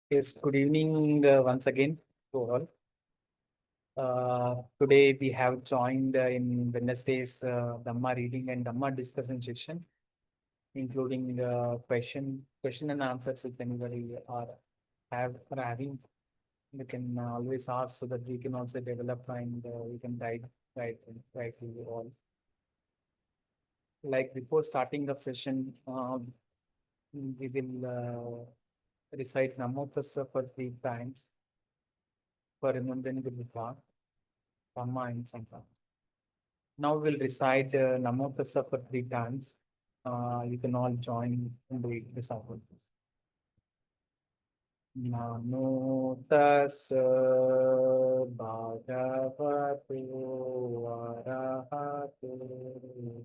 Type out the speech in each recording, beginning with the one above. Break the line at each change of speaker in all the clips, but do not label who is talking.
Yes, good evening once again to all. Today we have joined in Wednesday's Dhamma reading and Dhamma discussion session, including question and answers. If anybody are having, you can always ask so that we can also develop and we can guide to you all. Like before starting the session, we will recite Namo Tassa for 3 times for remembering the Buddha, Dhamma and Sangha. Now we'll recite Namo Tassa for 3 times. You can all join in the recital. Namo Tassa Bhagavato Arahato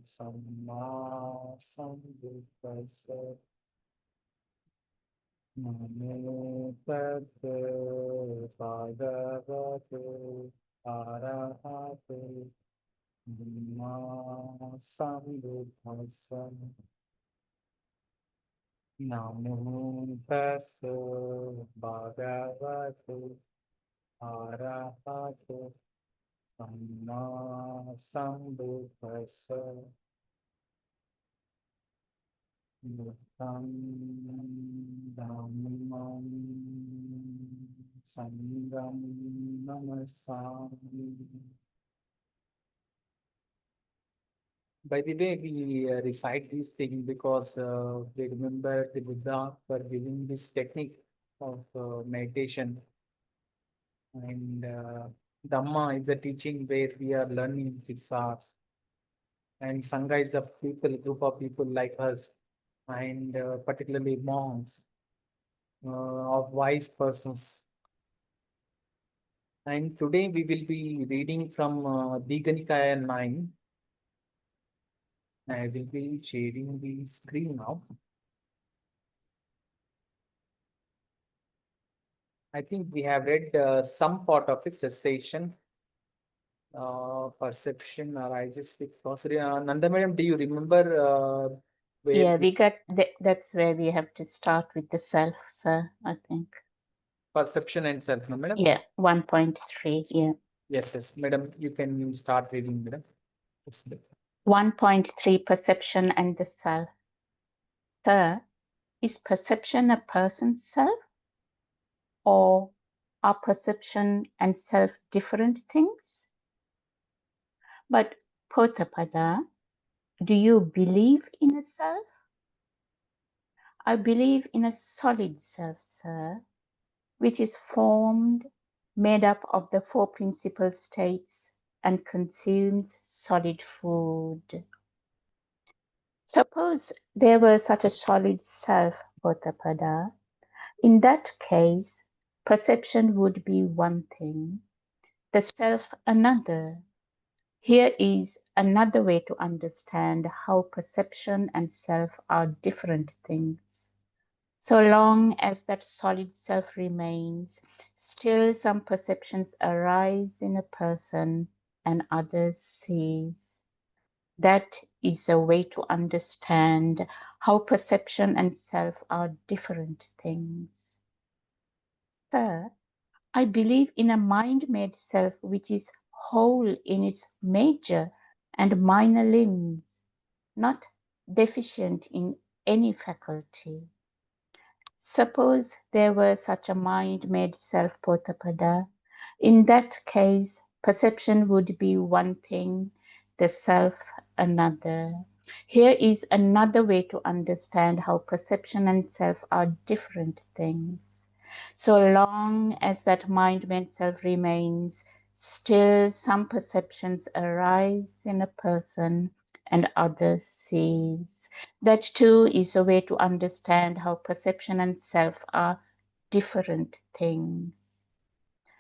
Samma Sambuddhassa. Namo Tassa Bhagavato Arahato Dhamma Sambuddhassa. Namo Tassa Bhagavato Arahato Samma Sambuddhassa. Buddham Dhammam Sangham Namasami. By the way, we recite these things because we remember the Buddha for giving this technique of meditation. And Dhamma is a teaching where we are learning 6 hours. And Sangha is a group of people like us, and particularly monks, of wise persons. And today we will be reading from Dīgha Nikāya 9. I will be sharing the screen now. I think we have read some part of it, cessation. Perception arises because Nanda madam, do you remember where
Yeah, we got that's where we have to start with the self, sir, I think.
perception and self, no, madam?
Yeah, 1.3, yeah.
Yes, madam, you can start reading, madam. Yes,
1.3, perception and the self. Sir, is perception a person's self? Or are perception and self different things? But Poṭṭhapāda, do you believe in a self? I believe in a solid self, sir, which is formed, made up of the 4 principal states and consumes solid food. Suppose there were such a solid self, Poṭṭhapāda. In that case, perception would be one thing, the self another. Here is another way to understand how perception and self are different things. So long as that solid self remains, still some perceptions arise in a person and others cease. That is a way to understand how perception and self are different things. Third, I believe in a mind-made self which is whole in its major and minor limbs, not deficient in any faculty. Suppose there were such a mind-made self, Poṭṭhapāda. In that case, perception would be one thing, the self another. Here is another way to understand how perception and self are different things. So long as that mind-made self remains, still some perceptions arise in a person and others cease. That too is a way to understand how perception and self are different things.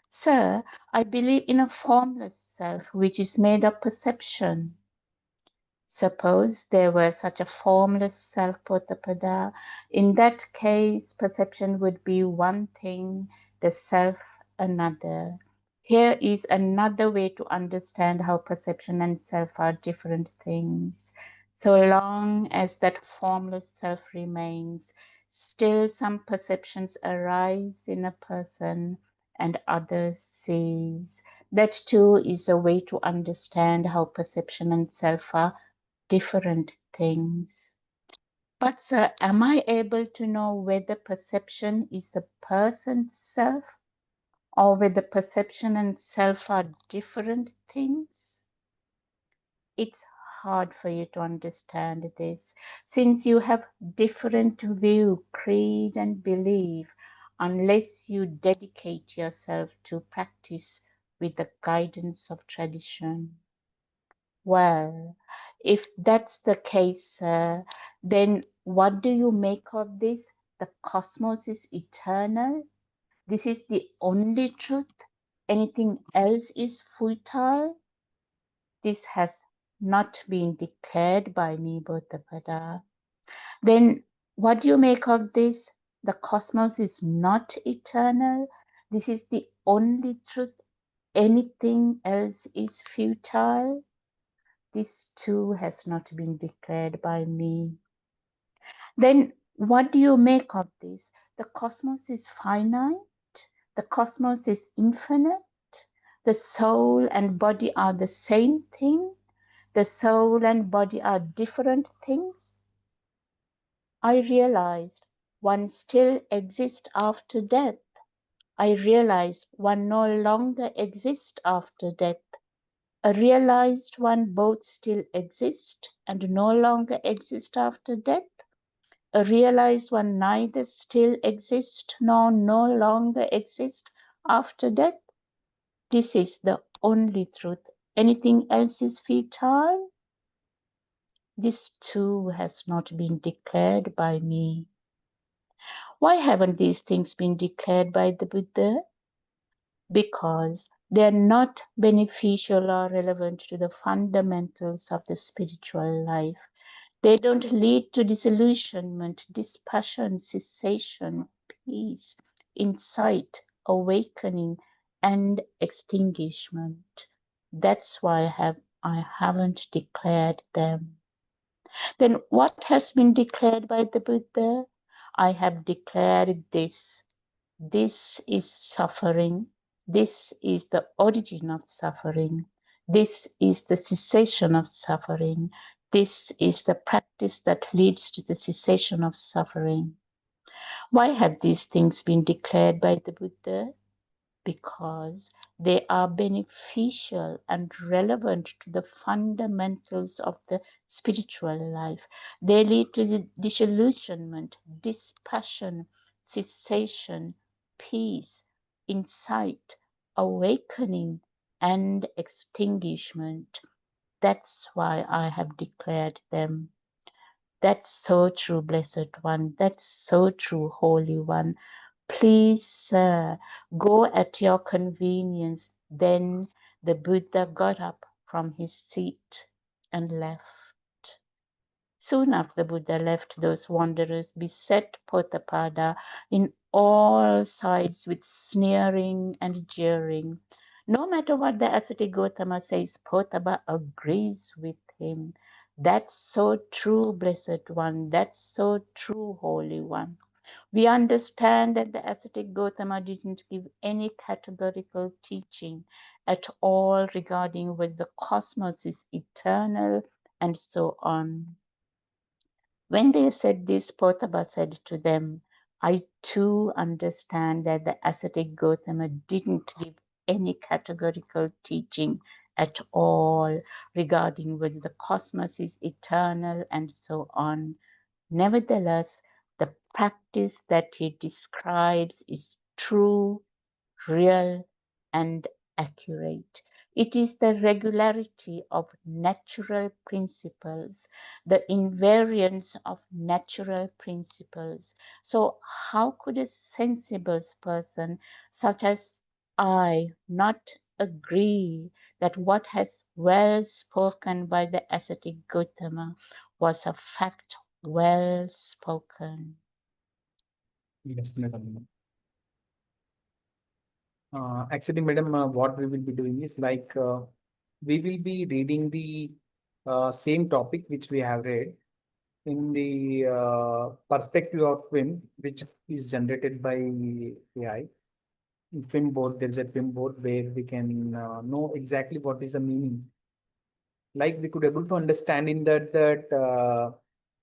Sir, I believe in a formless self which is made of perception. Suppose there were such a formless self, Poṭṭhapāda. In that case, perception would be one thing, the self another. Here is another way to understand how perception and self are different things. So long as that formless self remains, Still, some perceptions arise in a person and others cease. That too is a way to understand how perception and self are different things. But sir, am I able to know whether perception is a person's self or whether perception and self are different things? It's hard for you to understand this since you have different view, creed and belief unless you dedicate yourself to practice with the guidance of tradition. Well, if that's the case, then what do you make of this? The cosmos is eternal. This is the only truth. Anything else is futile. This has not been declared by me, Poṭṭhapāda. Then what do you make of this? The cosmos is not eternal. This is the only truth. Anything else is futile. This too has not been declared by me. Then what do you make of this? The cosmos is finite. The cosmos is infinite. The soul and body are the same thing. The soul and body are different things. I realized one still exists after death. I realized one no longer exists after death. A realized one both still exist and no longer exist after death. A realized one neither still exist nor no longer exist after death. This is the only truth. Anything else is futile. This too has not been declared by me. Why haven't these things been declared by the Buddha? Because they are not beneficial or relevant to the fundamentals of the spiritual life. They don't lead to disillusionment, dispassion, cessation, peace, insight, awakening, and extinguishment. That's why I haven't declared them. Then what has been declared by the Buddha? I have declared this. This is suffering. This is the origin of suffering. This is the cessation of suffering. This is the practice that leads to the cessation of suffering. Why have these things been declared by the Buddha? Because they are beneficial and relevant to the fundamentals of the spiritual life. They lead to disillusionment, dispassion, cessation, peace, insight, awakening, and extinguishment. That's why I have declared them. That's so true, Blessed One. That's so true, Holy One. Please, sir, go at your convenience. Then the Buddha got up from his seat and left. Soon after the Buddha left, those wanderers beset Poṭṭhapāda in all sides with sneering and jeering. No matter what the ascetic Gautama says, Poṭṭhapa agrees with him. That's so true, Blessed One. That's so true, Holy One. We understand that the ascetic Gautama didn't give any categorical teaching at all regarding whether the cosmos is eternal and so on. When they said this, Poṭṭhapa said to them, I too understand that the ascetic Gautama didn't give any categorical teaching at all regarding whether the cosmos is eternal and so on. Nevertheless, the practice that he describes is true, real, and accurate. It is the regularity of natural principles, the invariance of natural principles. So, how could a sensible person such as I not agree that what has well spoken by the ascetic Gautama was a fact well spoken?
Yes, madam. Actually, madam, what we will be doing is like we will be reading the same topic which we have read, in the perspective of Twin, which is generated by AI. In Twin board, there is a Twin board where we can know exactly what is the meaning. Like we could able to understand in that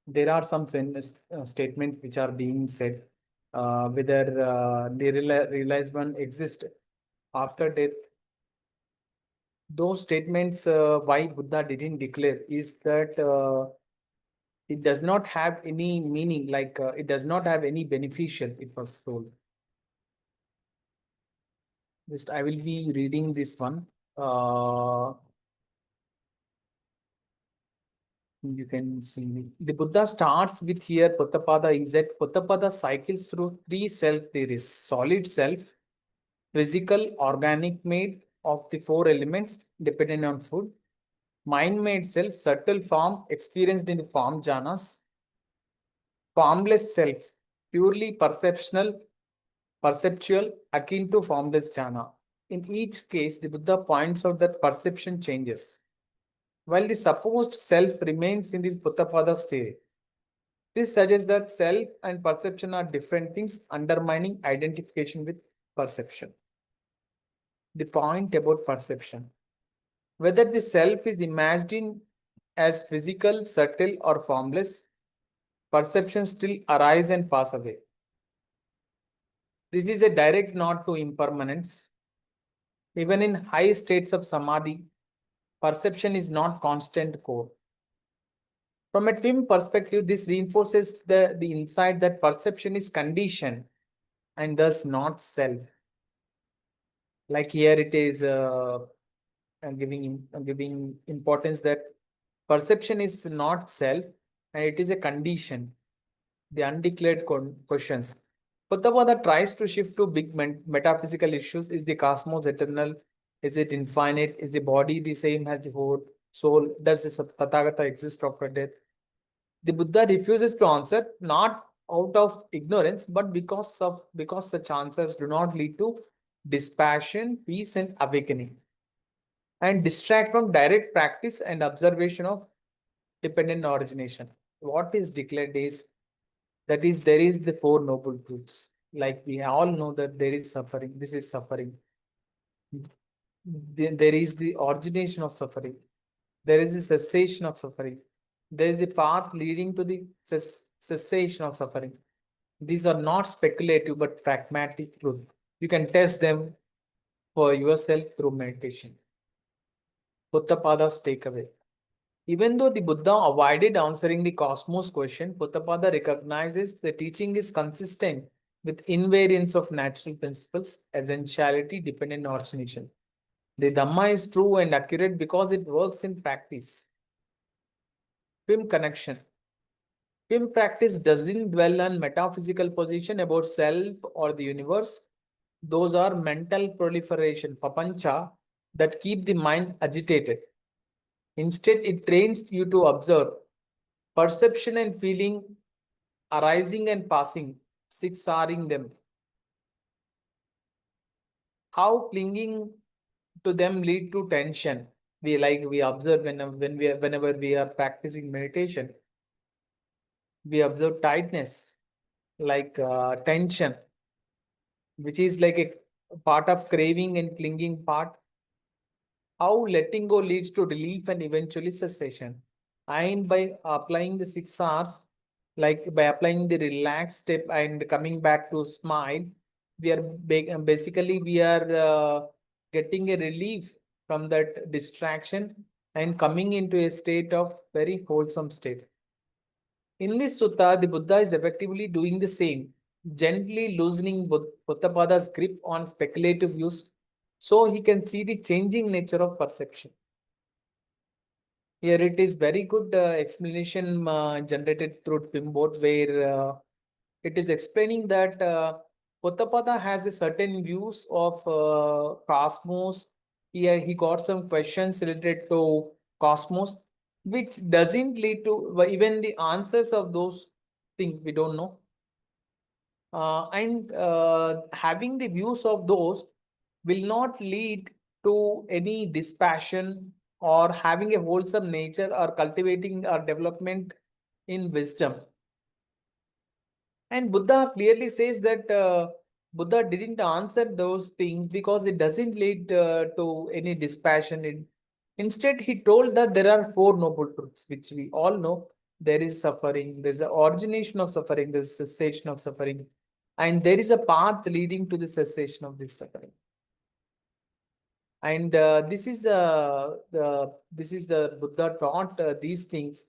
there are some statements which are being said, whether the realization exists after death. Those statements, why Buddha didn't declare is that it does not have any meaning, like it does not have any beneficial, it was told. Just I will be reading this one. You can see the Buddha starts with here. Poṭṭhapāda is that Poṭṭhapāda cycles through three self. There is solid self, physical, organic made of the four elements dependent on food, mind made self, subtle form experienced in the form jhanas, formless self, purely perceptual, akin to formless jhana. In each case, the Buddha points out that perception changes, while the supposed self remains in this Poṭṭhapāda state. This suggests that self and perception are different things, undermining identification with perception. The point about perception. Whether the self is imagined as physical, subtle, or formless, perceptions still arise and pass away. This is a direct nod to impermanence. Even in high states of samadhi, perception is not constant core. From a twin perspective, this reinforces the insight that perception is conditioned and thus not self. Like here it is giving importance that perception is not self and it is a condition, the undeclared questions. Poṭṭhapāda tries to shift to big metaphysical issues. Is the cosmos eternal? Is it infinite? Is the body the same as the whole soul? Does the Tathāgata exist after death? The Buddha refuses to answer, not out of ignorance, but because such answers do not lead to dispassion, peace, and awakening, and distract from direct practice and observation of dependent origination. What is declared is that is there is the four noble truths. Like we all know that there is suffering. This is suffering. There is the origination of suffering. There is the cessation of suffering. There is a path leading to the cessation of suffering. These are not speculative but pragmatic truth. You can test them for yourself through meditation. Poṭṭhapāda's takeaway. Even though the Buddha avoided answering the cosmos question, Poṭṭhapāda recognizes the teaching is consistent with invariance of natural principles, essentiality, dependent origination. The Dhamma is true and accurate because it works in practice. Film connection. Film practice doesn't dwell on metaphysical position about self or the universe. Those are mental proliferation, papancha, that keep the mind agitated. Instead, it trains you to observe perception and feeling arising and passing, six-aring them. How clinging to them lead to tension. We observe whenever we are practicing meditation, we observe tightness, like tension, which is like a part of craving and clinging part. How letting go leads to relief and eventually cessation. And by applying the 6 hours, like by applying the relaxed step and coming back to smile, we are basically we are getting a relief from that distraction and coming into a state of very wholesome state. In this sutta, the Buddha is effectively doing the same, gently loosening Poṭṭhapāda's grip on speculative views so he can see the changing nature of perception. Here it is very good explanation generated through Pimbot, where it is explaining that Poṭṭhapāda has a certain views of cosmos. He got some questions related to cosmos, which doesn't lead to even the answers of those things we don't know. And having the views of those will not lead to any dispassion or having a wholesome nature or cultivating our development in wisdom. And Buddha clearly says that Buddha didn't answer those things because it doesn't lead to any dispassion. Instead, he told that there are four noble truths, which we all know. There is suffering, there's an origination of suffering, there's cessation of suffering, and there is a path leading to the cessation of this suffering. And this is the Buddha taught these things.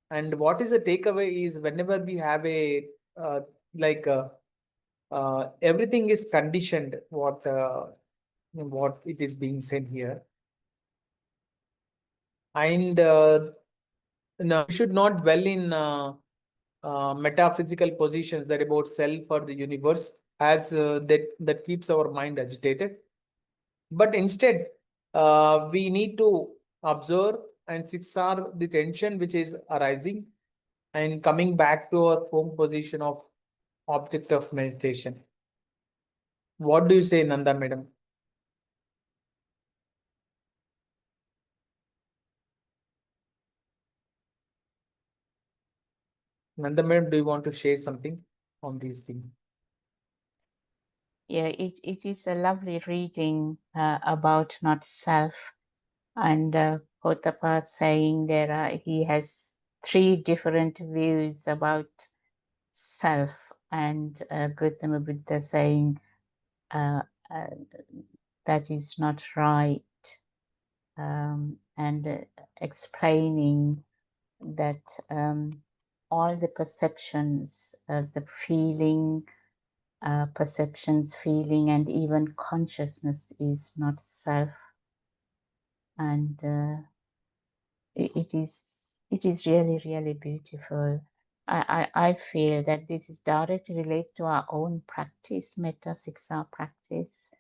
And what is the takeaway is whenever we have a like everything is conditioned, what it is being said here. And no, we should not dwell in metaphysical positions that about self or the universe, as that keeps our mind agitated. But instead, we need to observe and siksar the tension which is arising and coming back to our home position of object of meditation. What do you say, Nanda madam? Nanda madam, do you want to share something on these things?
Yeah, it is a lovely reading about not self, and Poṭṭhapāda saying he has three different views about self, and Gautama Buddha saying that is not right, and explaining that all the perceptions, the feeling, perceptions, feeling, and even consciousness is not self, and it is really, really beautiful. I feel that this is directly related to our own practice, metta siksā practice.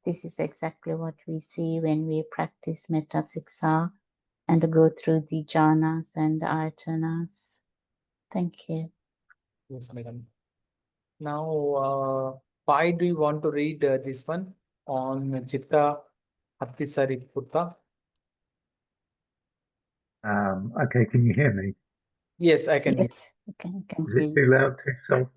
This is exactly what we see when we practice metta siksā and go through the jhanas and ayatanas. Thank you.
Yes, madam. Now, why do you want to read this one on Chitta Hattisariputta?
Okay, can you hear me?
Yes, I can.
Yes, you can
Is
hear
it
you.
too loud to solve?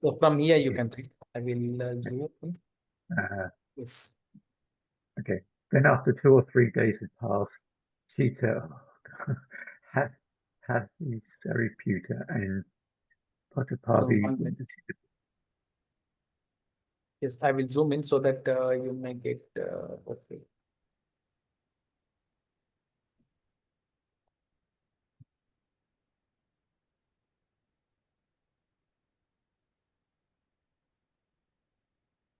So from here you can read. I will zoom. Yes.
Okay. Then after 2 or 3 days had passed, Chitta Hathisariputta and Poṭṭhapāda
One minute. Yes, I will zoom in so that you may get okay.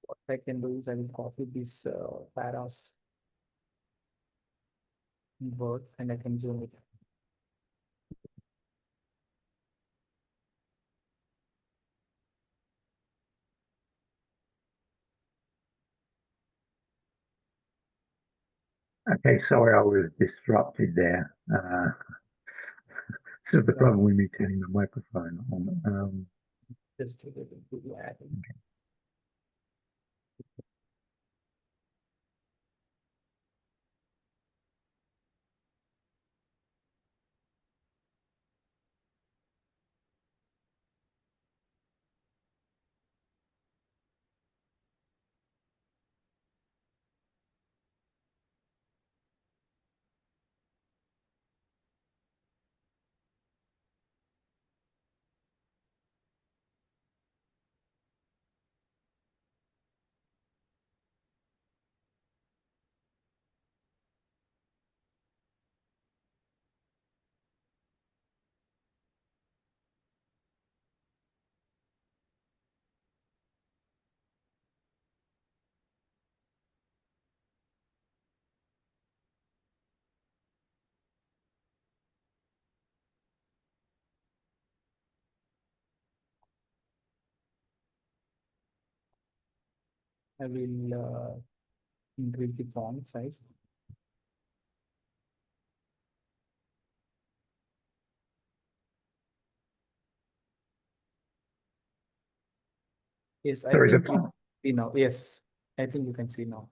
What I can do is I will copy this paras word and I can zoom it.
Okay, sorry I was disrupted there. This is the problem with me turning the microphone on.
Just to the add. I will increase the font size. Yes, I
Sorry,
think you see now. Yes, I think you can see now.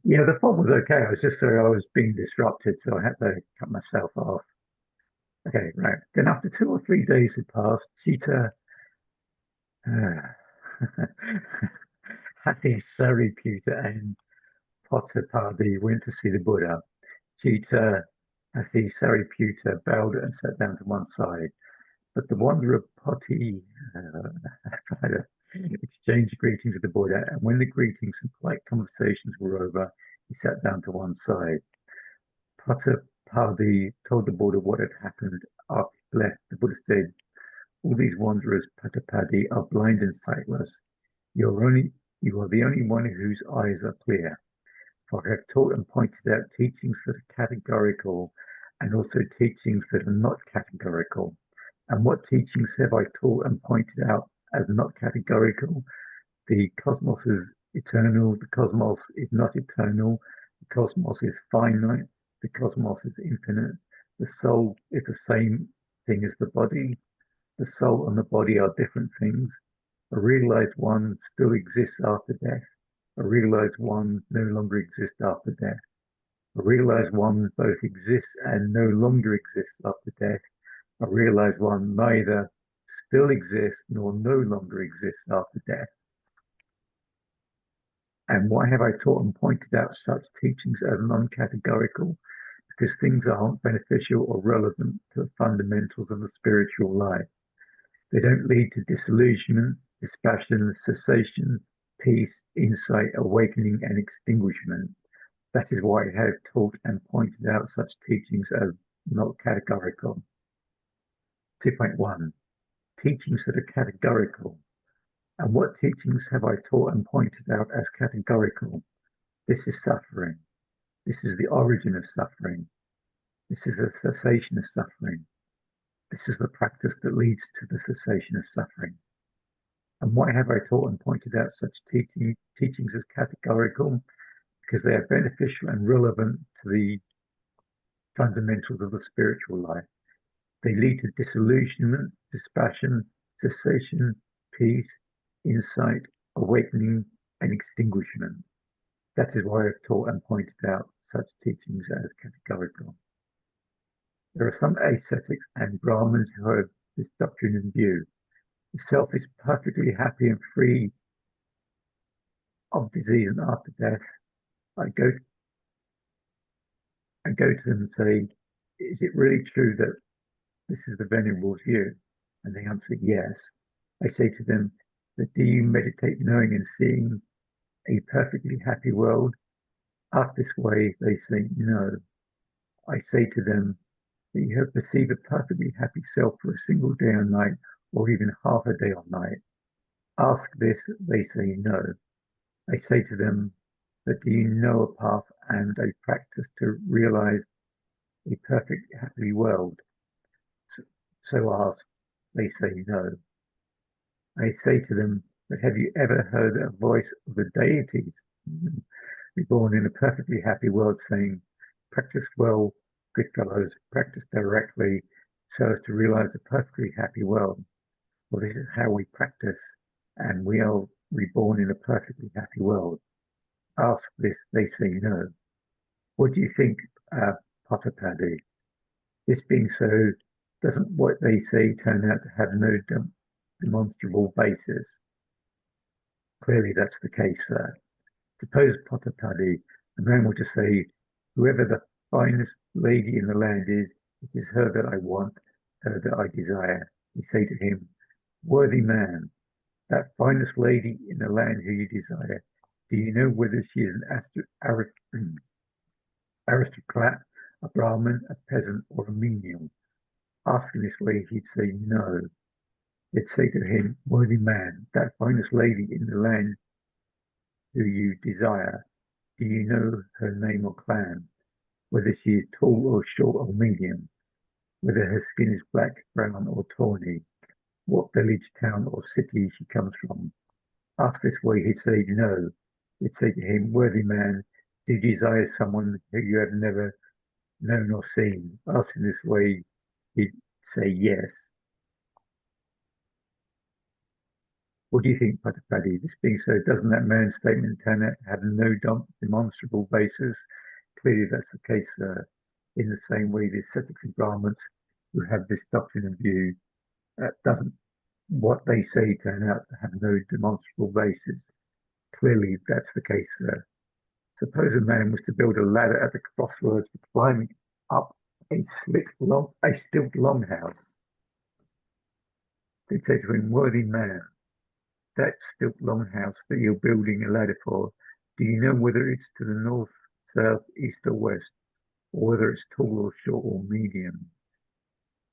Yeah, the fog was okay. I was just I was being disrupted, so I had to cut myself off. Okay, right. Then after 2 or 3 days had passed, Chitta Hathi Sariputta and Poṭṭhapāda went to see the Buddha. Chitta Hathi Sariputta bowed and sat down to one side. But the wanderer Poti exchanged greetings with the Buddha, and when the greetings and polite conversations were over, he sat down to one side. Poṭṭhapāda told the Buddha what had happened after he left. The Buddha said, "All these wanderers, Poṭṭhapāda, are blind and sightless. You are the only one whose eyes are clear. For I have taught and pointed out teachings that are categorical and also teachings that are not categorical. And what teachings have I taught and pointed out as not categorical? The cosmos is eternal, the cosmos is not eternal, the cosmos is finite, the cosmos is infinite, the soul is the same thing as the body, the soul and the body are different things. A realized one still exists after death. A realized one no longer exists after death. A realized one both exists and no longer exists after death. A realized one neither still exists nor no longer exists after death. And why have I taught and pointed out such teachings as non-categorical? Because things aren't beneficial or relevant to the fundamentals of the spiritual life. They don't lead to disillusionment, dispassion, cessation, peace, insight, awakening, and extinguishment. That is why I have taught and pointed out such teachings as not categorical. 2.1. Teachings that are categorical. And what teachings have I taught and pointed out as categorical? This is suffering. This is the origin of suffering. This is a cessation of suffering. This is the practice that leads to the cessation of suffering. And why have I taught and pointed out such teachings as categorical? Because they are beneficial and relevant to the fundamentals of the spiritual life. They lead to disillusionment, dispassion, cessation, peace, insight, awakening, and extinguishment. That is why I've taught and pointed out such teachings as categorical. There are some ascetics and Brahmins who have this doctrine in view. The self is perfectly happy and free of disease and after death. I go to them and say, is it really true that this is the Venerable's view? And they answer, yes. I say to them, but do you meditate knowing and seeing a perfectly happy world? Asked this way, they say, no. I say to them, that you have perceived a perfectly happy self for a single day or night, or even half a day or night. Ask this, they say, no. I say to them, but do you know a path and a practice to realize a perfect happy world? So ask, they say, no. I say to them, but have you ever heard a voice of the deities reborn in a perfectly happy world saying, practice well, good fellows, practice directly so as to realize a perfectly happy world? Well, this is how we practice, and we are reborn in a perfectly happy world. Ask this, they say no. What do you think, Poṭṭhapāda? This being so, doesn't what they say turn out to have no demonstrable basis? Clearly that's the case, sir. Suppose, Poṭṭhapāda, a man were to say, whoever the finest lady in the land is, it is her that I want, her that I desire. You say to him, worthy man, that finest lady in the land who you desire, do you know whether she is an aristocrat, a Brahmin, a peasant, or a menial? Asking this way, he'd say no. They'd say to him, worthy man, that finest lady in the land who you desire, do you know her name or clan? Whether she is tall or short or medium? Whether her skin is black, brown, or tawny? What village, town, or city she comes from? Asked this way, he'd say no. They'd say to him, worthy man, do you desire someone who you have never known or seen? Asking this way, he'd say yes. What do you think, Poṭṭhapāda? This being so, doesn't that man's statement turn out to have no demonstrable basis? Clearly, that's the case in the same way the ascetics and Brahmins who have this doctrine and view, doesn't what they say turn out to have no demonstrable basis? Clearly, that's the case. Suppose a man was to build a ladder at the crossroads for climbing up a stilt longhouse. They'd say to him, worthy man, that stilt longhouse that you're building a ladder for, do you know whether it's to the north, south, east, or west, or whether it's tall or short or medium?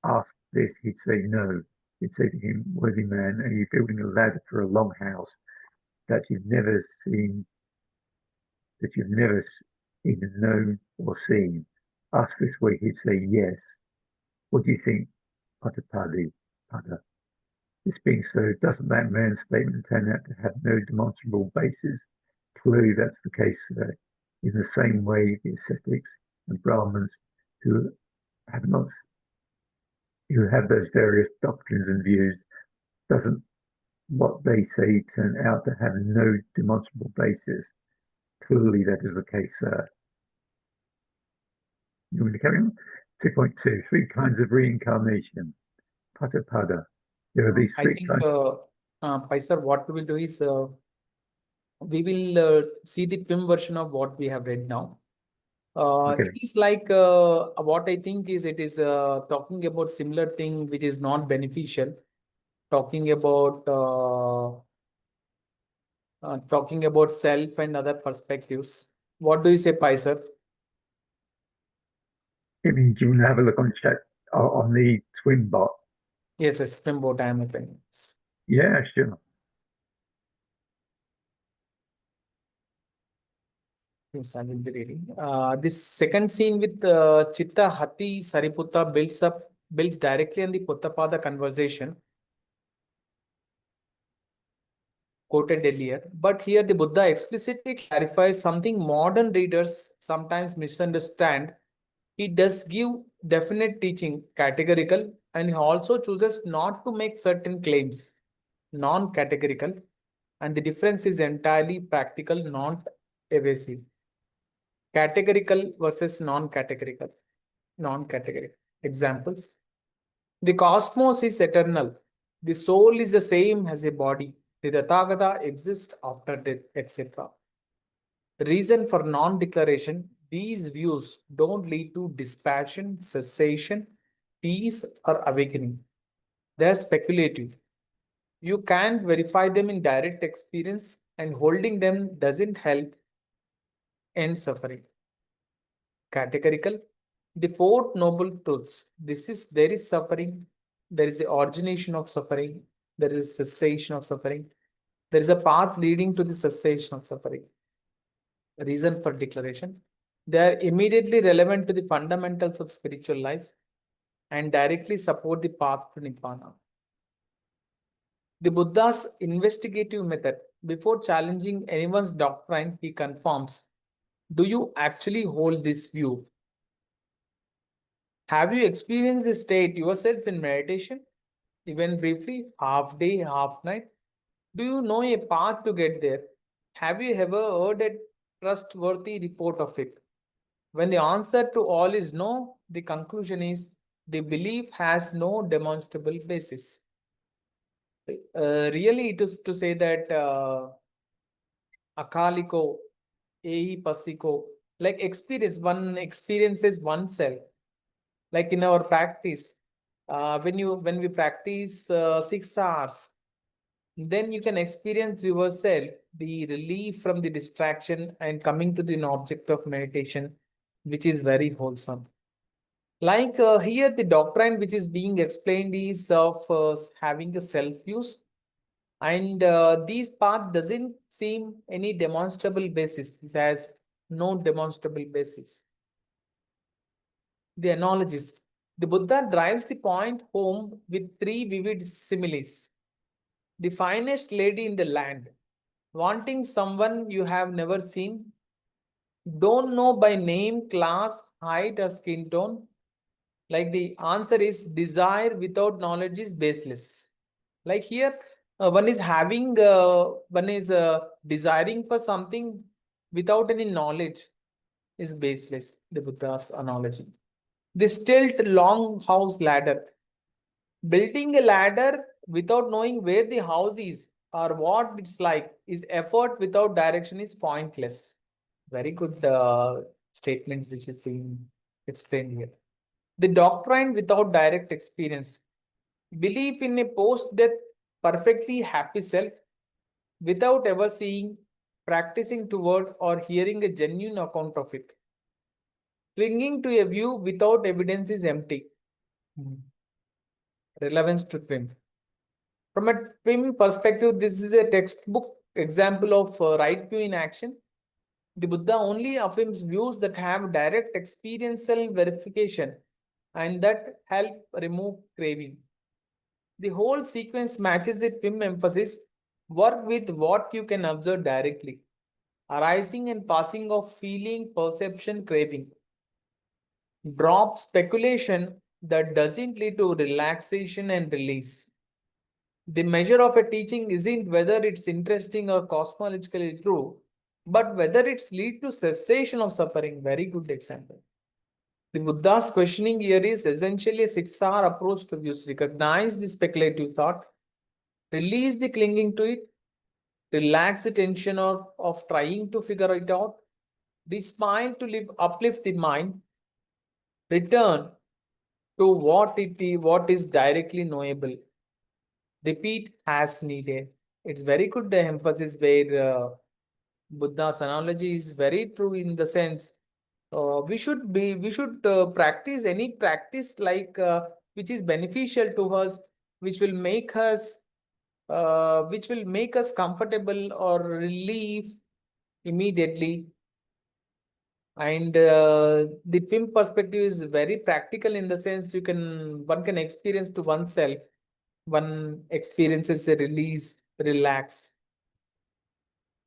After this, he'd say no. He'd say to him, worthy man, are you building a ladder for a longhouse that you've never seen, that you've never even known or seen? Asked this way, he'd say yes. What do you think, Poṭṭhapāda? This being so, doesn't that man's statement turn out to have no demonstrable basis? Clearly, that's the case in the same way the ascetics and Brahmins who have those various doctrines and views, doesn't what they say turn out to have no demonstrable basis? Clearly, that is the case. You want to carry on? 2.2, 3 kinds of reincarnation. Poṭṭhapāda. There are these
I
three
think,
kinds.
Paisar, what we will do is we will see the film version of what we have read now.
Okay.
It is like what I think is it is talking about similar thing which is not beneficial, talking about self and other perspectives. What do you say, Paisar?
I mean, do you want to have a look on chat on the twin bot?
Yes, film bot I am opening.
Yeah, sure.
Yes, I will be reading. This second scene with Chitta Hati Sariputta builds directly on the Poṭṭhapāda conversation quoted earlier. But here the Buddha explicitly clarifies something modern readers sometimes misunderstand. He does give definite teaching, categorical, and he also chooses not to make certain claims, non-categorical, and the difference is entirely practical, not evasive. Categorical versus non-categorical. Non-categorical. Examples. The cosmos is eternal. The soul is the same as a body. The Tathāgata exists after death, etc. The reason for non-declaration, these views don't lead to dispassion, cessation, peace, or awakening. They are speculative. You can't verify them in direct experience, and holding them doesn't help end suffering. Categorical. The 4 noble truths. There is suffering. There is the origination of suffering. There is cessation of suffering. There is a path leading to the cessation of suffering. Reason for declaration. They are immediately relevant to the fundamentals of spiritual life and directly support the path to Nibbana. The Buddha's investigative method. Before challenging anyone's doctrine, he confirms, do you actually hold this view? Have you experienced this state yourself in meditation? Even briefly, half day, half night? Do you know a path to get there? Have you ever heard a trustworthy report of it? When the answer to all is no, the conclusion is the belief has no demonstrable basis. Really, it is to say that akaliko, ehi pasiko, like one experiences oneself. Like in our practice, when we practice 6 hours, then you can experience yourself the relief from the distraction and coming to the object of meditation, which is very wholesome. Like here, the doctrine which is being explained is of having a self-use, and this path doesn't seem any demonstrable basis. It has no demonstrable basis. The analogies. The Buddha drives the point home with 3 vivid similes. The finest lady in the land, wanting someone you have never seen, don't know by name, class, height, or skin tone. Like the answer is desire without knowledge is baseless. Like here, One is desiring for something without any knowledge is baseless, the Buddha's analogy. The stilt long house ladder. Building a ladder without knowing where the house is or what it's like is effort without direction is pointless. Very good statements which is being explained here. The doctrine without direct experience. Belief in a post-death perfectly happy self without ever seeing, practicing toward, or hearing a genuine account of it. Clinging to a view without evidence is empty. Relevance to twin. From a twin perspective, this is a textbook example of right view in action. The Buddha only affirms views that have direct experiential verification and that help remove craving. The whole sequence matches the twin emphasis. Work with what you can observe directly. Arising and passing of feeling, perception, craving. Drop speculation that doesn't lead to relaxation and release. The measure of a teaching isn't whether it's interesting or cosmologically true, but whether it's lead to cessation of suffering. Very good example. The Buddha's questioning here is essentially a 6-hour approach to views. Recognize the speculative thought, release the clinging to it, relax the tension of trying to figure it out, be smile to uplift the mind, return to what is directly knowable. Repeat as needed. It's very good the emphasis where Buddha's analogy is very true in the sense we should practice any practice like which is beneficial to us, which will make us comfortable or relief immediately. And the film perspective is very practical in the sense one can experience to oneself. One experiences a release, relax.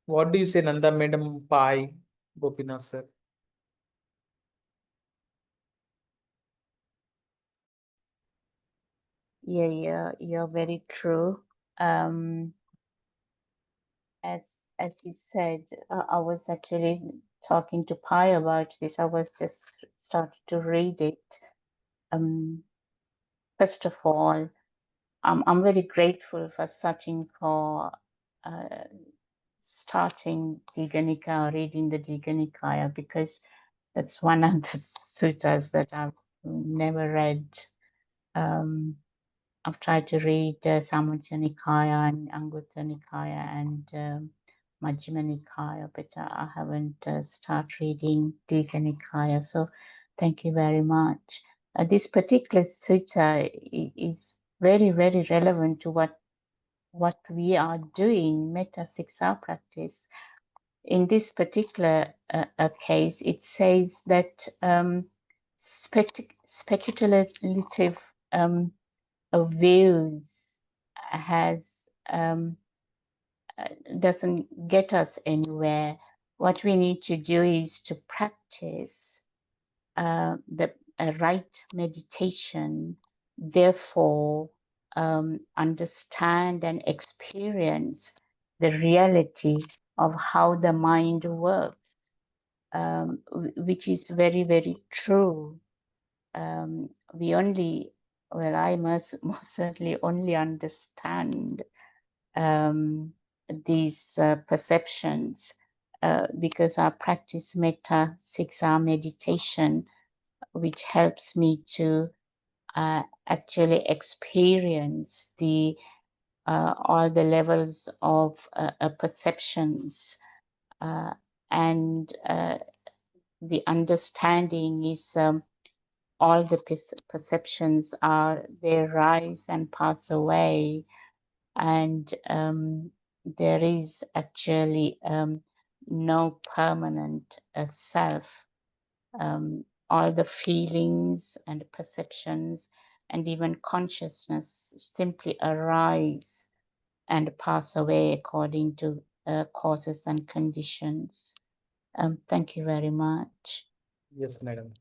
What do you say, Nanda Madam Pai, Gopinath sir?
Yeah, you're very true. Um, as you said, I was actually talking to Pi about this. I was just started to read it. First of all, I'm very grateful for Sachin for starting Dīgha Nikāya, reading the Dīgha Nikāya, because that's one of the suttas that I've never read. I've tried to read Samyutta Nikāya and Anguttara Nikāya and Majjhima Nikāya, but I haven't started reading Dīgha Nikāya. So thank you very much. This particular sutta is very, very relevant to what we are doing, Metta 6R practice. In this particular case, it says that speculative views has doesn't get us anywhere. What we need to do is to practice the right meditation, therefore understand and experience the reality of how the mind works, which is very, very true. We only, well, I must most certainly only understand these perceptions because I practice Metta 6R meditation, which helps me to actually experience all the levels of perceptions, and the understanding is all the perceptions they rise and pass away, and there is actually no permanent self. All the feelings and perceptions and even consciousness simply arise and pass away according to causes and conditions. Thank you very much.
Yes, madam.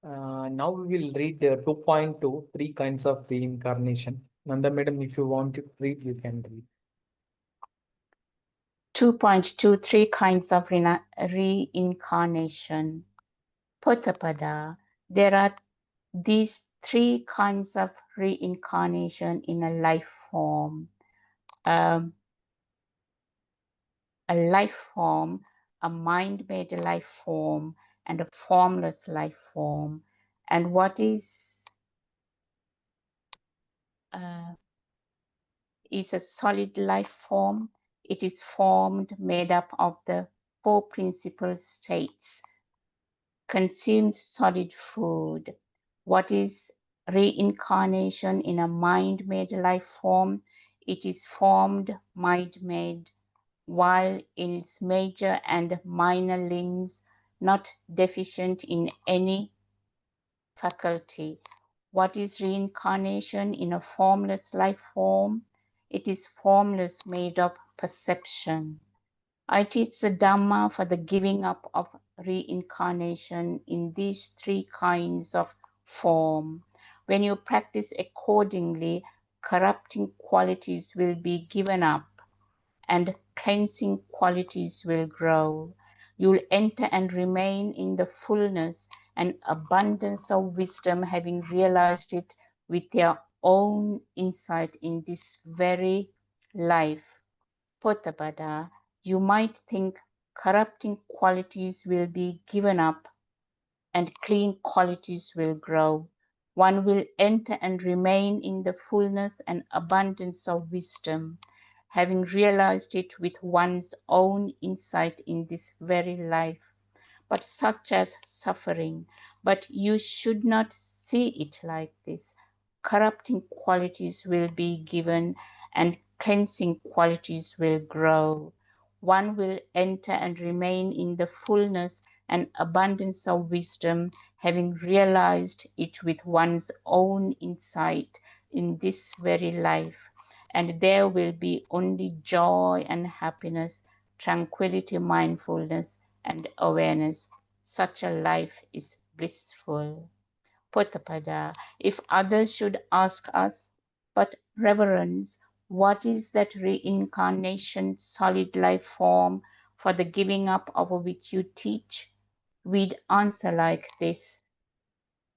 Now we will read 2.2, 3 kinds of reincarnation. Nanda madam, if you want to read, you can read.
2.23 kinds of reincarnation. Poṭṭhapāda. There are these 3 kinds of reincarnation in a life form. A life form, a mind-made life form, and a formless life form. And what is a solid life form? It is formed, made up of the 4 principal states. Consumes solid food. What is reincarnation in a mind-made life form? It is formed, mind-made, while in its major and minor limbs not deficient in any faculty. What is reincarnation in a formless life form? It is formless, made of perception. I teach the Dhamma for the giving up of reincarnation in these 3 kinds of form. When you practice accordingly, corrupting qualities will be given up and cleansing qualities will grow. You'll enter and remain in the fullness and abundance of wisdom, having realized it with your own insight in this very life. Poṭṭhapāda, you might think corrupting qualities will be given up and clean qualities will grow. One will enter and remain in the fullness and abundance of wisdom, having realized it with one's own insight in this very life, but such as suffering. But you should not see it like this. Corrupting qualities will be given and cleansing qualities will grow. One will enter and remain in the fullness and abundance of wisdom, having realized it with one's own insight in this very life. And there will be only joy and happiness, tranquility, mindfulness, and awareness. Such a life is blissful. Poṭṭhapāda. If others should ask us, but reverence, what is that reincarnation solid life form for the giving up of which you teach? We'd answer like this.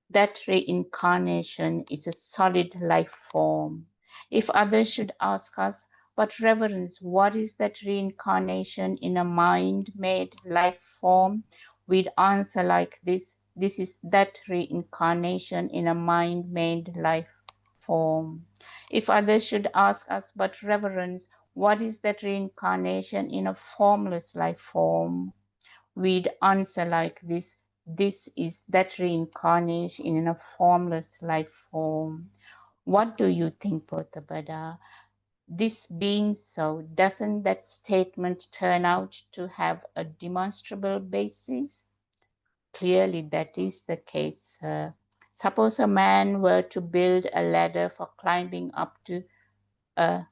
That reincarnation is a solid life form. If others should ask us, but reverence, what is that reincarnation in a mind-made life form? We'd answer like this. This is that reincarnation in a mind-made life form. If others should ask us, but reverence, what is that reincarnation in a formless life form? We'd answer like this. This is that reincarnation in a formless life form. What do you think, Poṭṭhapāda? This being so, doesn't that statement turn out to have a demonstrable basis? Clearly, that is the case, sir. Suppose a man were to build a ladder for climbing up to a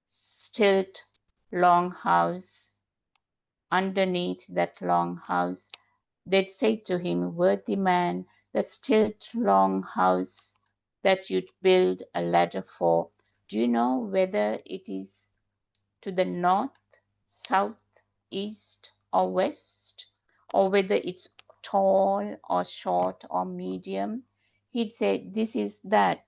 stilt long house. Underneath that long house, they'd say to him, worthy man, that stilt long house that you'd build a ladder for, do you know whether it is to the north, south, east, or west, or whether it's tall or short or medium? He'd say, this is that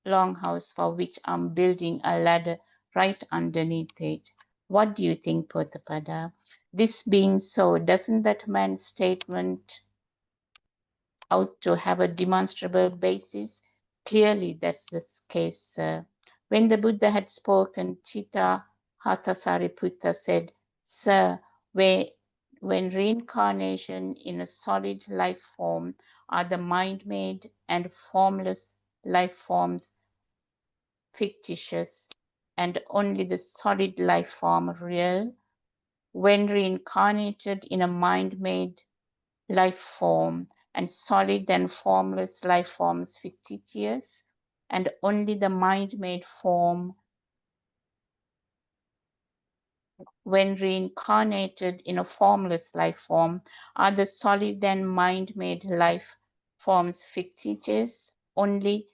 longhouse for which I'm building a ladder right underneath it. What do you think, Poṭṭhapāda? This being so, doesn't that man's statement ought to have a demonstrable basis? Clearly, that's the case, sir. When the Buddha had spoken, Citta Hattasariputta said, Sir, when reincarnation in a solid life form are the mind-made and formless life forms fictitious, and only the solid life form real, when reincarnated in a mind-made life form, and solid and formless life forms fictitious, and only the mind-made form, when reincarnated in a formless life form, are the solid and mind-made life forms fictitious, only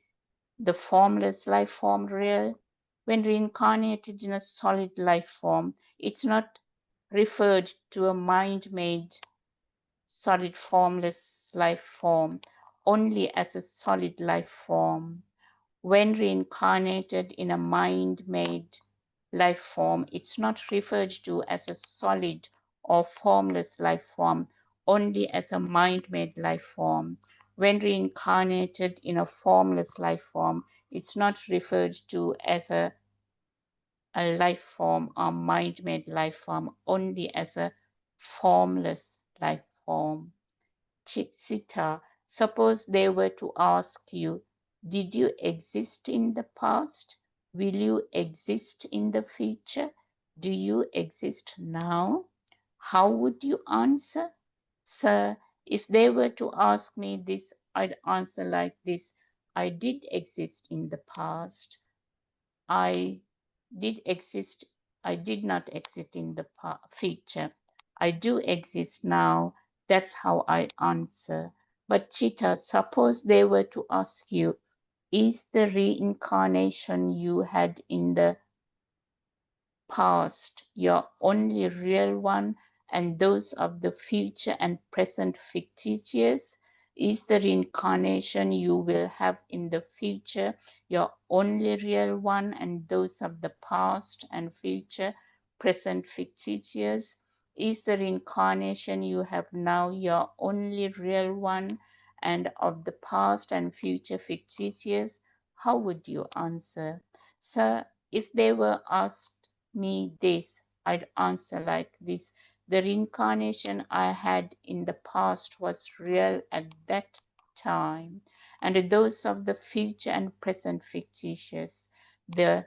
the formless life form real? When reincarnated in a solid life form, it's not referred to a mind-made solid formless life form only as a solid life form. When reincarnated in a mind-made life form, it's not referred to as a solid or formless life form only as a mind-made life form. When reincarnated in a formless life form, it's not referred to as a life form or mind-made life form only as a formless life form. Sita, suppose they were to ask you, did you exist in the past? Will you exist in the future? Do you exist now? How would you answer? Sir, if they were to ask me this, I'd answer like this. I did exist in the past. I did exist. I did not exist in the future. I do exist now. That's how I answer. But Chitta, suppose they were to ask you, is the reincarnation you had in the past your only real one, and those of the future and present fictitious? Is the reincarnation you will have in the future your only real one, and those of the past and future present fictitious? Is the reincarnation you have now your only real one, and of the past and future fictitious? How would you answer? Sir, if they were asked me this, I'd answer like this. The reincarnation I had in the past was real at that time, and those of the future and present fictitious. The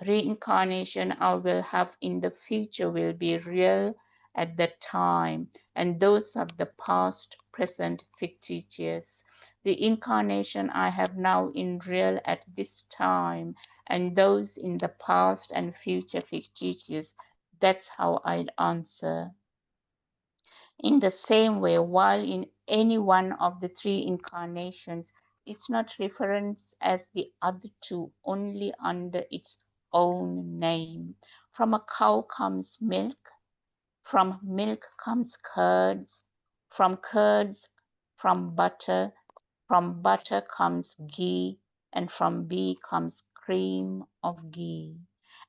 reincarnation I will have in the future will be real at that time, and those of the past, present, fictitious. The incarnation I have now in real at this time, and those in the past and future fictitious. That's how I'd answer. In the same way, while in any one of the three incarnations, it's not referenced as the other two only under its own name. From a cow comes milk, from milk comes curds, from curds, from butter comes ghee, and from ghee comes cream of ghee.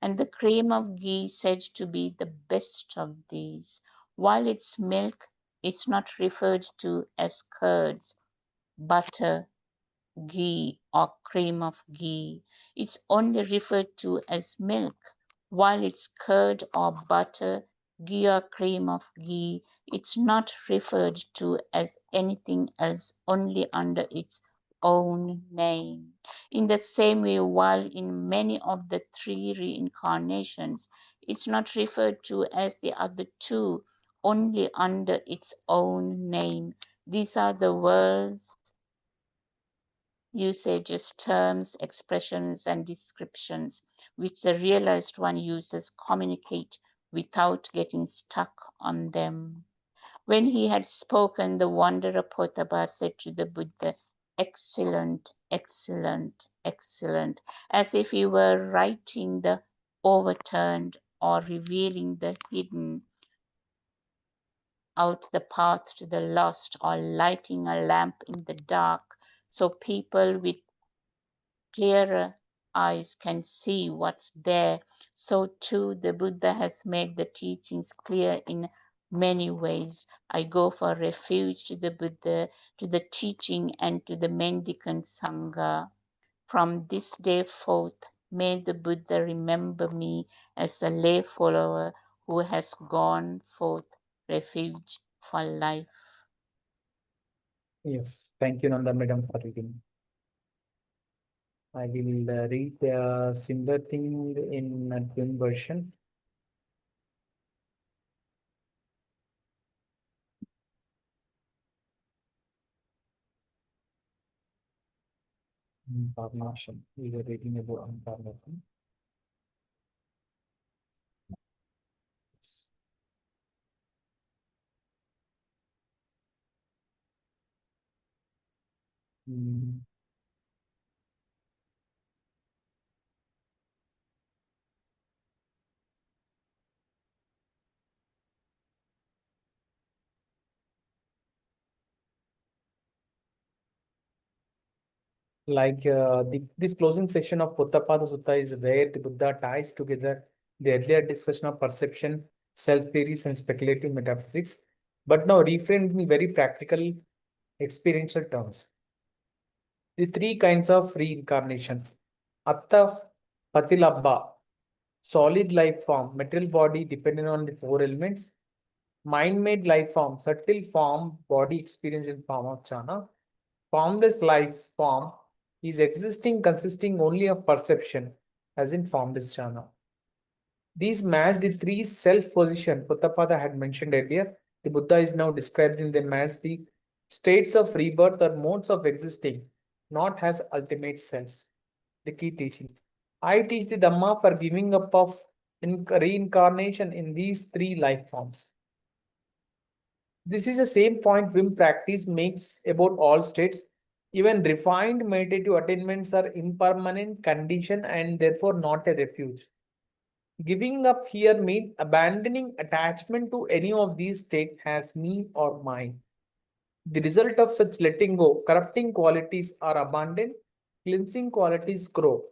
And the cream of ghee said to be the best of these. While it's milk, it's not referred to as curds, butter, ghee, or cream of ghee. It's only referred to as milk. While it's curd or butter, ghee or cream of ghee, it's not referred to as anything else, only under its own name. In the same way, while in many of the three reincarnations, it's not referred to as the other two, only under its own name. These are the words, usages, terms, expressions, and descriptions which the realized one uses communicate without getting stuck on them. When he had spoken, the wanderer Poṭṭhapāda said to the Buddha, excellent, excellent, excellent, as if he were writing the overturned or revealing the hidden out the path to the lost, or lighting a lamp in the dark so people with clearer eyes can see what's there. So too, the Buddha has made the teachings clear in many ways. I go for refuge to the Buddha, to the teaching, and to the mendicant Sangha. From this day forth, may the Buddha remember me as a lay follower who has gone forth refuge for life.
Yes, thank you, Nanda Madam, for reading. I will read a similar thing in a twin version. Incarnation. We were reading about incarnation. Yes. Mm. Like this closing session of Poṭṭhapāda Sutta is where the Buddha ties together the earlier discussion of perception, self theories, and speculative metaphysics, but now reframed in very practical, experiential terms. The three kinds of reincarnation: Atta Patilabha, solid life form, material body dependent on the four elements; mind-made life form, subtle form, body experience in form of jhana; formless life form is existing consisting only of perception, as in formless jhana. These match the three self-position Poṭṭhapāda had mentioned earlier. The Buddha is now describing them as the states of rebirth or modes of existing, not as ultimate selves. The key teaching: I teach the Dhamma for giving up of reincarnation in these three life forms. This is the same point Vim practice makes about all states. Even refined meditative attainments are impermanent condition and therefore not a refuge. Giving up here means abandoning attachment to any of these states as me or mine. The result of such letting go, corrupting qualities are abandoned, cleansing qualities grow.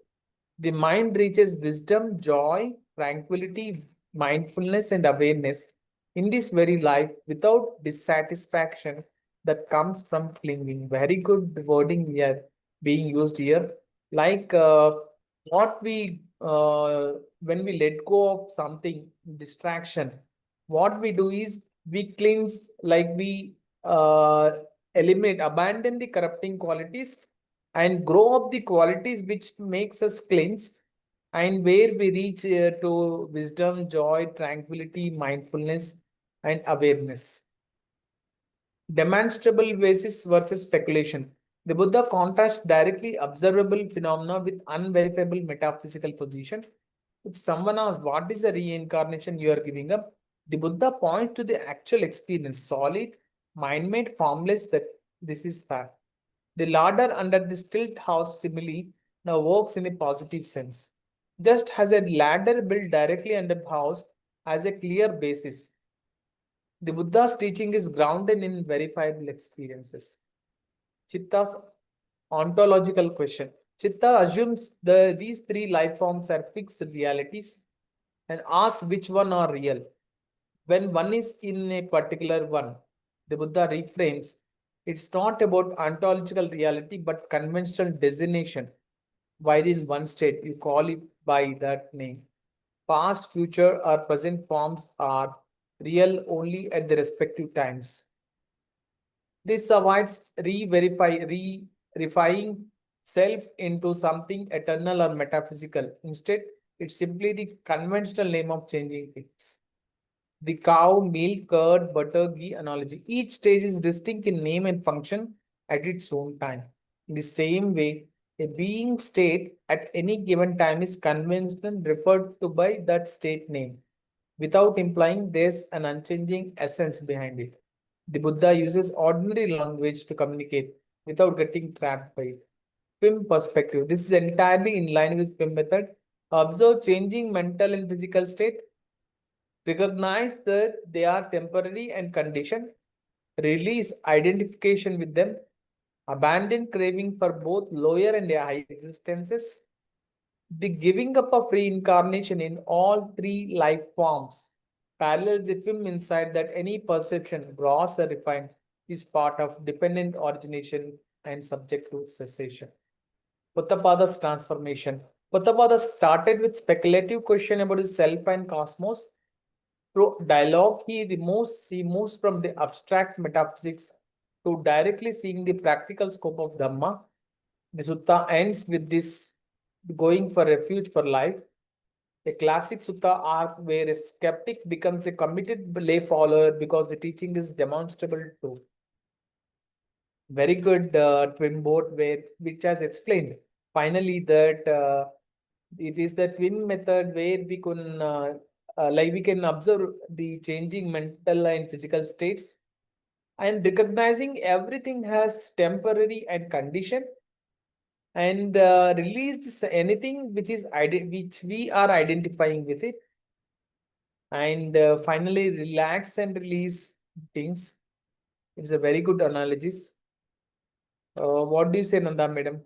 The mind reaches wisdom, joy, tranquility, mindfulness, and awareness in this very life without dissatisfaction that comes from clinging. Very good wording here being used here. Like what we when we let go of something, distraction, what we do is we cleanse, like we uh, eliminate, abandon the corrupting qualities and grow up the qualities which makes us cleanse, and where we reach to wisdom, joy, tranquility, mindfulness, and awareness. Demonstrable basis versus speculation. The Buddha contrasts directly observable phenomena with unverifiable metaphysical position. If someone asks what is the reincarnation you are giving up, the Buddha points to the actual experience, solid, mind-made, formless, that this is fact. The ladder under the stilt house simile now works in a positive sense. Just as a ladder built directly under the house has a clear basis, the Buddha's teaching is grounded in verifiable experiences. Chitta's ontological question. Chitta assumes these three life forms are fixed realities and asks which one are real. When one is in a particular one, the Buddha reframes, it's not about ontological reality but conventional designation. While in one state you call it by that name, past, future, or present forms are real only at the respective times. This avoids reifying self into something eternal or metaphysical. Instead, it's simply the conventional name of changing things. The cow, milk, curd, butter, ghee analogy. Each stage is distinct in name and function at its own time. In the same way, a being state at any given time is conventional referred to by that state name, without implying there's an unchanging essence behind it. The Buddha uses ordinary language to communicate without getting trapped by it. Pim perspective. This is entirely in line with Pim method. Observe changing mental and physical state. Recognize that they are temporary and conditioned. Release identification with them. Abandon craving for both lower and higher existences. The giving up of reincarnation in all three life forms parallels the film insight that any perception, gross or refined, is part of dependent origination and subject to cessation. Poṭṭhapāda's transformation. Poṭṭhapāda started with speculative question about his self and cosmos. Through dialogue, he moves from the abstract metaphysics to directly seeing the practical scope of Dhamma. The sutta ends with this going for refuge for life, a classic sutta arc where a skeptic becomes a committed lay follower because the teaching is demonstrable too. Very good twin boat where which has explained finally that it is the twin method where we can like we can observe the changing mental and physical states and recognizing everything has temporary and condition, and release this anything which is which we are identifying with it, and finally relax and release things. It's a very good analysis. What do you say, Nanda madam?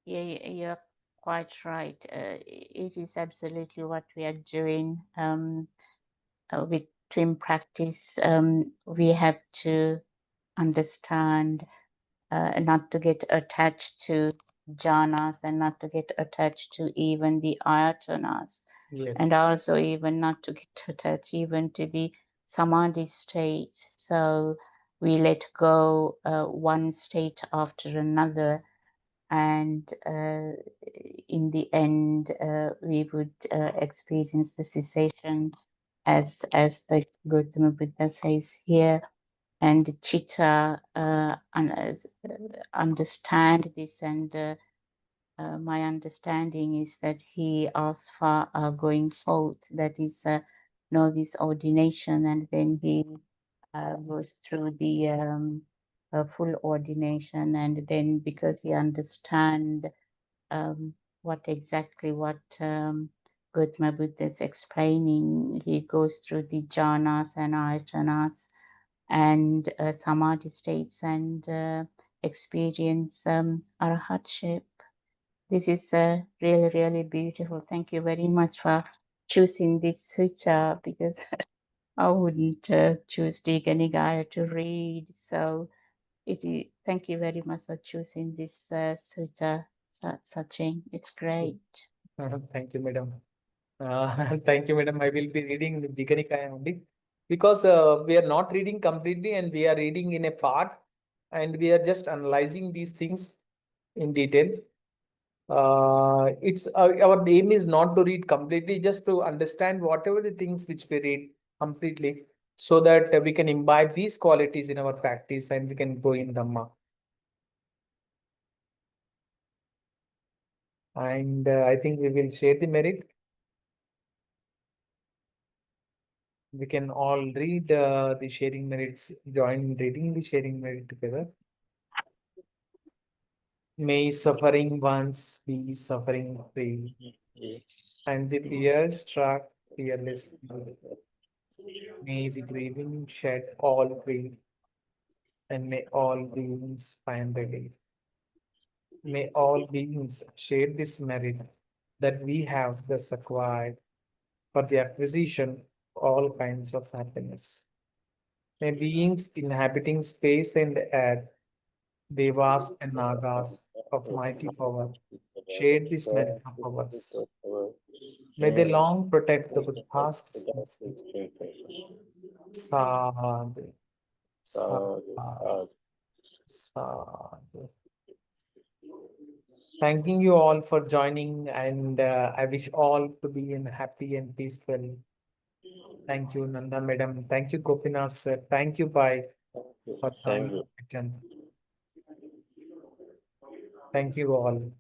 Yeah, you're quite right. It is absolutely what we are doing with twin practice. We have to understand not to get attached to jhanas and not to get attached to even the ayatanas, and
Yes.
also even not to get attached even to the samadhi states. So we let go one state after another, and in the end we would experience the cessation as the Gautama Buddha says here, and Chitta understand this, and my understanding is that he asks for going forth, that is novice ordination, and then he goes through the full ordination, and then because he understand what exactly what Gautama Buddha is explaining, he goes through the jhanas and ayatanas and samadhi states, and experience arhatship. This is really, really beautiful. Thank you very much for choosing this sutta, because I wouldn't choose Dīgha Nikāya to read. So thank you very much for choosing this sutta, Sachin. It's great.
Thank you, madam. Thank you, madam. I will be reading the Dīgha Nikāya only because we are not reading completely and we are reading in a part and we are just analyzing these things in detail. It's our aim is not to read completely, just to understand whatever the things which we read completely, so that we can imbibe these qualities in our practice and we can go in Dhamma. And I think we will share the merit. We can all read the sharing merits, join reading the sharing merit together. May suffering ones be suffering free, and the fear struck fearless. May the grieving shed all grief, and may all beings find relief. May all beings share this merit that we have thus acquired for the acquisition of all kinds of happiness. May beings inhabiting space and air, devas and nagas of mighty power, share this merit of ours. May they long protect the Buddha's species. Sadhu, sadhu, sadhu. Thanking you all for joining, and I wish all to be in happy and peaceful. Thank you, Nanda Madam. Thank you, Gopinath sir. Thank you, Bhai, for
Thank you.
joining. Thank you all.